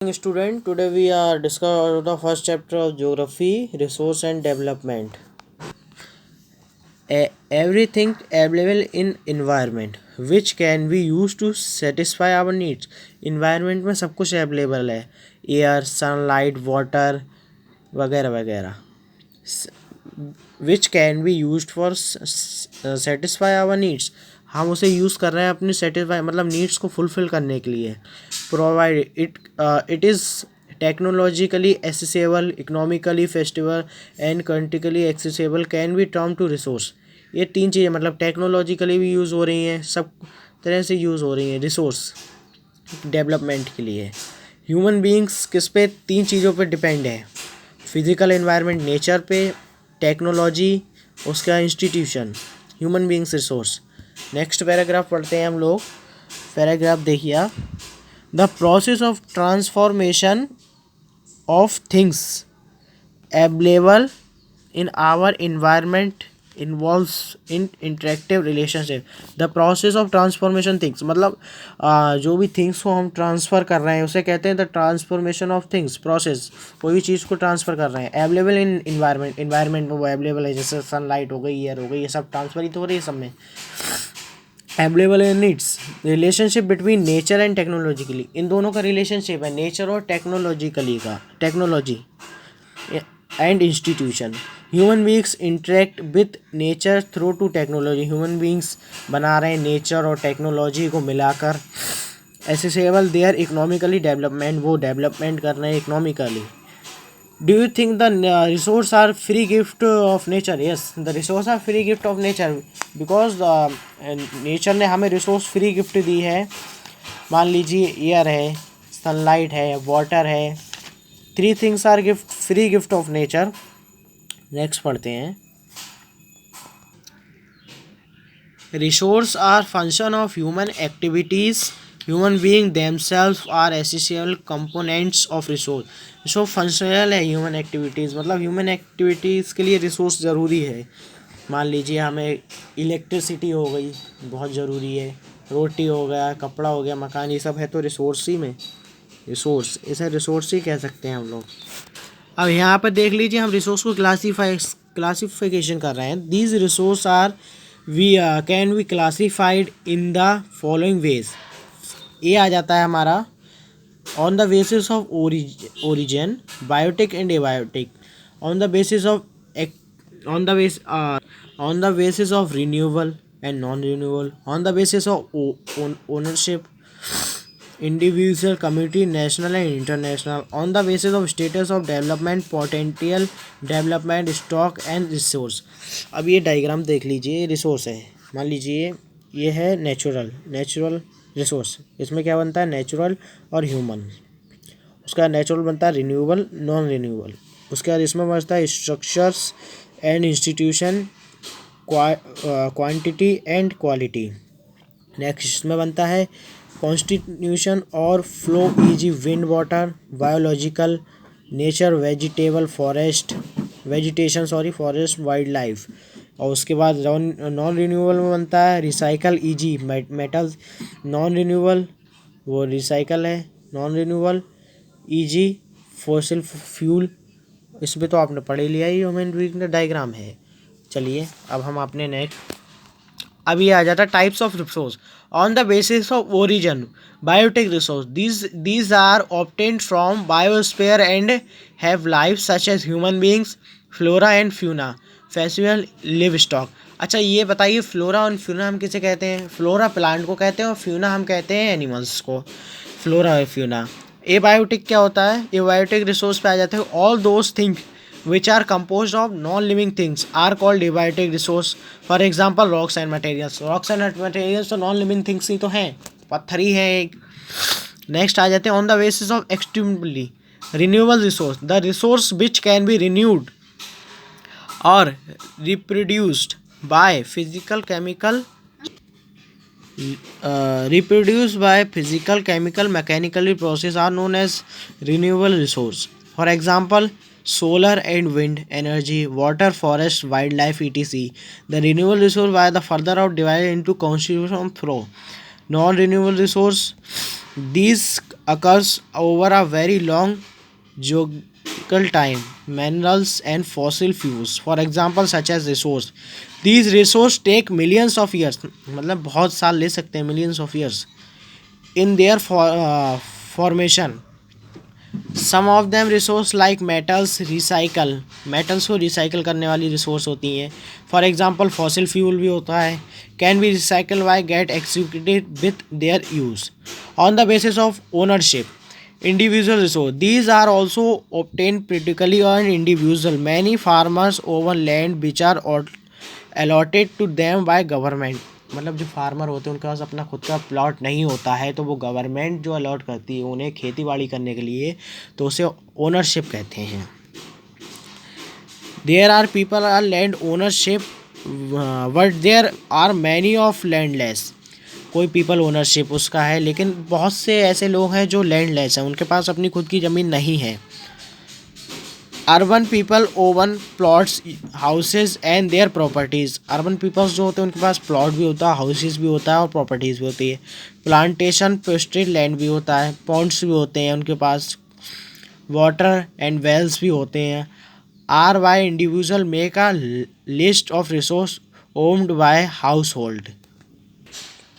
Student, today we are discussing the first chapter of geography, resource and development. Everything available in environment which can be used to satisfy our needs. Environment में सब कुछ available है, air, sunlight, water वगैरह वगैरह, which can be used for satisfy our needs. हम उसे use कर रहे हैं अपनी सेटिस्फाई मतलब नीड्स को फुलफ़िल करने के लिए. Provide it is technologically accessible, economically festival and culturally accessible, can be term to resource. ये तीन चीज़ें मतलब टेक्नोलॉजिकली भी यूज़ हो रही हैं, सब तरह से यूज़ हो रही हैं रिसोर्स डेवलपमेंट के लिए. ह्यूमन बीइंग्स किस पे, तीन चीज़ों पे डिपेंड है. फिज़िकल एनवायरनमेंट नेचर पे, टेक्नोलॉजी, उसका institution, human beings resource. Next paragraph पढ़ते हैं हम लोग. पैराग्राफ देखिए. The process of transformation of things available in our environment involves in interactive relationship. The process of transformation things मतलब जो भी थिंग्स को हम ट्रांसफ़र कर रहे हैं उसे कहते हैं the transformation of things. Process, कोई भी चीज़ को ट्रांसफ़र कर रहे हैं. अवेलेबल इन इन्वायरमेंट में वो अवेलेबल है, जैसे सनलाइट हो गई, एयर हो गई, ये सब ट्रांसफ़र ही तो हो रही है सब में. Available in needs, relationship between nature and technologically. इन दोनों का रिलेशनशिप है नेचर और टेक्नोलॉजिकली का, technology and institution. Human beings interact with nature through to technology. Human beings बना रहे हैं नेचर और टेक्नोलॉजी को मिलाकर. एसेसेबल देयर इकोनॉमिकली डेवलपमेंट, वो डेवलपमेंट कर रहे हैं economically. Do you think the resource are free gift of nature? Yes, the resource are free gift of nature because nature ने हमें रिसोर्स फ्री गिफ्ट दी है. मान लीजिए एयर है, सनलाइट है, वाटर है. Three things are gift, free gift of nature. Next पढ़ते हैं. Resource are function of human activities. Human being themselves are essential components of resource. Resource functional है human activities मतलब ह्यूमन एक्टिविटीज़ के लिए resource ज़रूरी है. मान लीजिए हमें इलेक्ट्रिसिटी हो गई, बहुत ज़रूरी है. रोटी हो गया, कपड़ा हो गया, मकान, ये सब है तो रिसोर्स ही में. रिसोर्स, इसे रिसोर्स ही कह सकते हैं हम लोग. अब यहाँ पर देख लीजिए, हम रिसोर्स को क्लासिफिकेशन कर रहे हैं. These resource are we can be classified in the following ways. ये आ जाता है हमारा on the basis of origin, biotic and abiotic. On the basis of on the basis of renewable and non-renewable, on the basis of ownership, individual, community, national and international, on the basis of status of development, potential development, stock and resource. अब ये diagram देख लीजिए. Resource है, मान लीजिए ये है natural resource. इसमें क्या बनता है, नेचुरल और ह्यूमन. उसका नेचुरल बनता है रिन्यूएबल, नॉन रिन्यूएबल. उसके बाद इसमें बनता है structures and institution, quantity and quality. Next इसमें बनता है कॉन्स्टिट्यूशन और flow, easy, wind, water, biological, nature, forest, wild life. और उसके बाद नॉन रिन्यूएबल में बनता है recycle, easy, metals. Non renewable वो रिसाइकल है. Non renewable, easy, fossil fuel. इसमें तो आपने पढ़ ही लिया ही, ह्यूमन डायग्राम है. चलिए अब हम अपने नेक्स्ट, अब ये आ जाता है types of resource. On the basis of origin, biotic resource. These are obtained from biosphere and have life such as human beings, flora and fauna, festival, livestock. अच्छा ये बताइए, फ्लोरा और फ्यूना हम किसे कहते हैं? फ्लोरा प्लांट को कहते हैं और फ्यूना हम कहते हैं एनिमल्स को. फ्लोरा और फ्यूना. एबायोटिक क्या होता है? एबायोटिक रिसोर्स पे आ जाते हैं all those things which are composed of non-living things are called abiotic resource. For example, rocks and materials. Rocks and materials तो non-living things ही तो हैं, पत्थर ही है एक. नेक्स्ट आ जाते हैं on the basis of extremely renewable resource. The resource which can be renewed और reproduced by physical chemical mechanically process are known as renewable resource. For example, solar and wind energy, water, forest, wildlife, etc. The renewable resource by the further out divided into constitution flow. Non-renewable resource, these occurs over a very long geological time. Minerals and fossil fuels, for example, such as resource. These resource take millions of years, मतलब बहुत साल ले सकते हैं, millions of years in their formation. Some of them resource like metals recycle, metals को recycle करने वाली resource होती हैं. फॉर एग्जांपल फॉसिल फ्यूल भी होता है. Can be recycle by get executed with their use on the basis of ownership. Individual resource, these are also obtained critically on individual. Many farmers own land which are allotted to them by government. मतलब जो farmer होते हैं उनके पास अपना खुद का plot नहीं होता है, तो वो गवर्नमेंट जो अलॉट करती है उन्हें खेती बाड़ी करने के लिए, तो उसे ओनरशिप कहते हैं. There are people are land ownership but there are many of landless. कोई पीपल ओनरशिप उसका है, लेकिन बहुत से ऐसे लोग हैं जो लैंडलेस हैं, उनके पास अपनी खुद की ज़मीन नहीं है. Urban people own plots houses and their properties. Urban peoples जो होते हैं उनके पास प्लॉट भी होता है, हाउसेज भी होता है और प्रॉपर्टीज़ भी होती है. प्लांटेशन पेस्टेड लैंड भी होता है, पॉन्ड्स भी होते हैं उनके पास, वाटर एंड वेल्स भी होते हैं. Are by individual make a list of resource owned by household.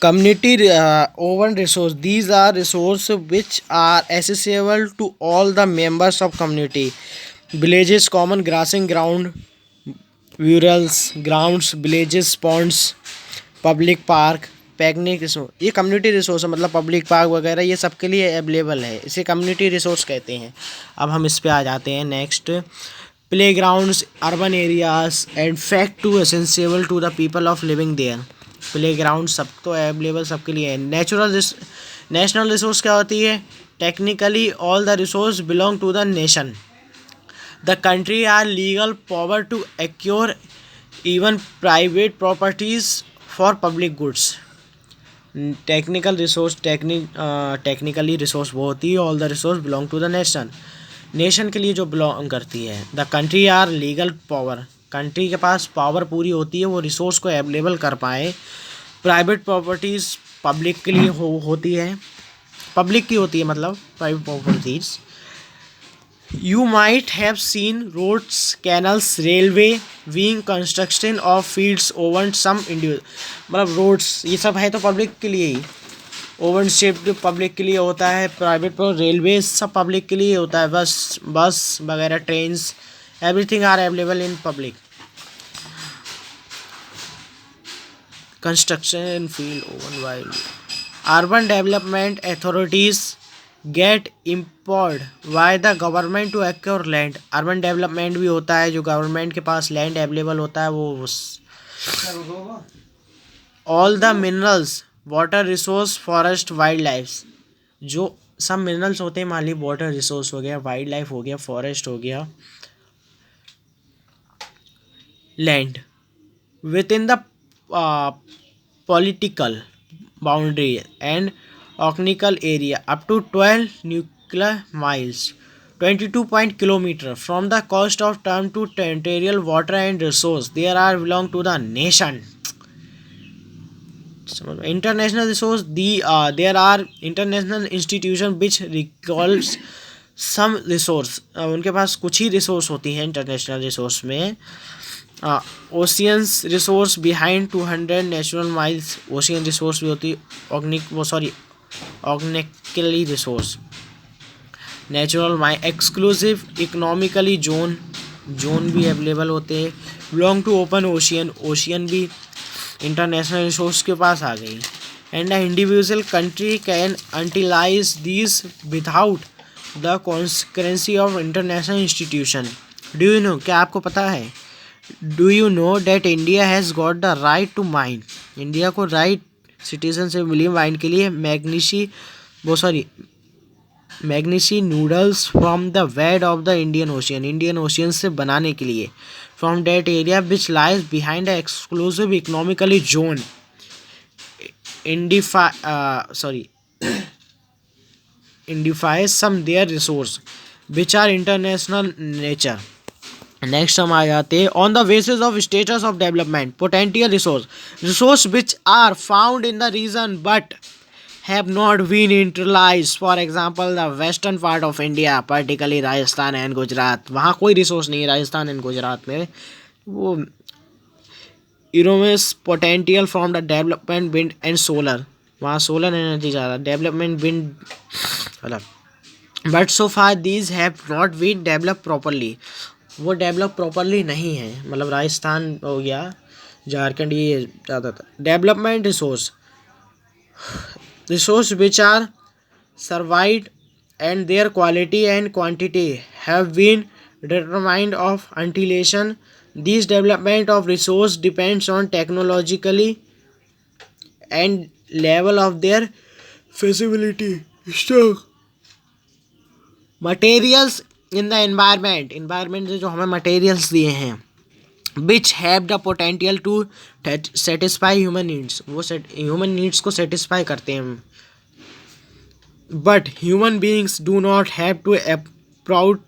Community owned resource, these are resources which are accessible to all the members of community. Villages common grazing ground, burials grounds, villages ponds, public park, picnic resource. ये community resource है, मतलब public park वगैरह ये सबके लिए available है, इसे community resource कहते हैं. अब हम इस पे आ जाते हैं. Next, playgrounds urban areas and fact to essential to the people of living there. Playground सब तो अवेलेबल सबके लिए है. नेशनल रिसोर्स क्या होती है? Technically all the resource belong to the nation. The country are legal power to acquire even private properties for public goods. Technical resource technically resource वो होती है, all the resource belong to the nation, nation के लिए जो belong करती है. The country are legal power, country के पास पावर पूरी होती है वो रिसोर्स को अवेलेबल कर पाए. प्राइवेट प्रॉपर्टीज़ पब्लिक के लिए होती है, पब्लिक की होती है, मतलब private properties. You might have seen roads, canals, railway being construction of fields own some individual. मतलब रोड्स ये सब है तो पब्लिक के लिए ही, ओवनशिप पब्लिक के लिए होता है, प्राइवेट रेलवे सब पब्लिक के लिए होता है, बस वगैरह trains everything are available in public. Construction field owned by urban development authorities get empowered by the government to acquire land. urban development भी होता है, जो गवर्नमेंट के पास लैंड अवेलेबल होता है वो all the minerals, water resource, forest, wild life. जो सब मिनरल्स होते हैं, मान ली वाटर रिसोर्स हो गया, वाइल्ड लाइफ हो गया, फॉरेस्ट हो गया, land within the political boundary and economical area up to 12 nuclear miles 22 point kilometer from the coast of term to territorial water and resource there are belong to the nation. International resource, there are international institution which recalls some resource. उनके पास कुछ ही resource होती हैं international resource में. Oceans resource behind 200 natural miles, ocean resource भी होती है. Organically resource, natural mile, exclusive economically zone भी available होते हैं. Belong to open ocean, ocean भी इंटरनेशनल रिसोर्स के पास आ गई. And the individual country can utilise this without the consequence of international institution. Do you know, क्या आपको पता है? Do you know that India has got the right to mine. India को राइट सिटीजन से मिली माइन के लिए manganese nodules from the bed of the Indian Ocean से बनाने के लिए. From that area which lies behind the exclusive economically zone identifies some their resource which are international nature. Next हम आ जाते हैं. On the basis of status of development potential resource which are found in the region but have not been utilized. For example, the western part of India, particularly Rajasthan and Gujarat, वहाँ कोई resource नहीं है Rajasthan and Gujarat में. वो enormous potential from the development wind and solar. वहाँ solar energy ज़्यादा development wind मतलब. But so far these have not been develop properly. वो डेवलप प्रॉपरली नहीं है. मतलब राजस्थान हो गया, झारखंड, ये ज़्यादा था. Development resource which are survived and their quality and quantity have been determined of untilation. This development of resource depends on technologically and level of their feasibility. Stock materials in the environment से जो हमें materials दिए हैं, which have the potential to satisfy human needs. वो human needs को satisfy करते हैं. But human beings do not have to approach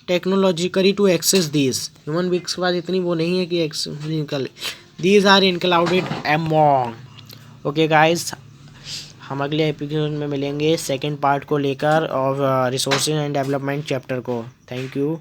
technologically to access these. Human beings के पास इतनी वो नहीं है कि these are included among. Okay guys, हम अगले एपिसोड में मिलेंगे सेकेंड पार्ट को लेकर और रिसोर्सेज एंड डेवलपमेंट चैप्टर को. Thank you.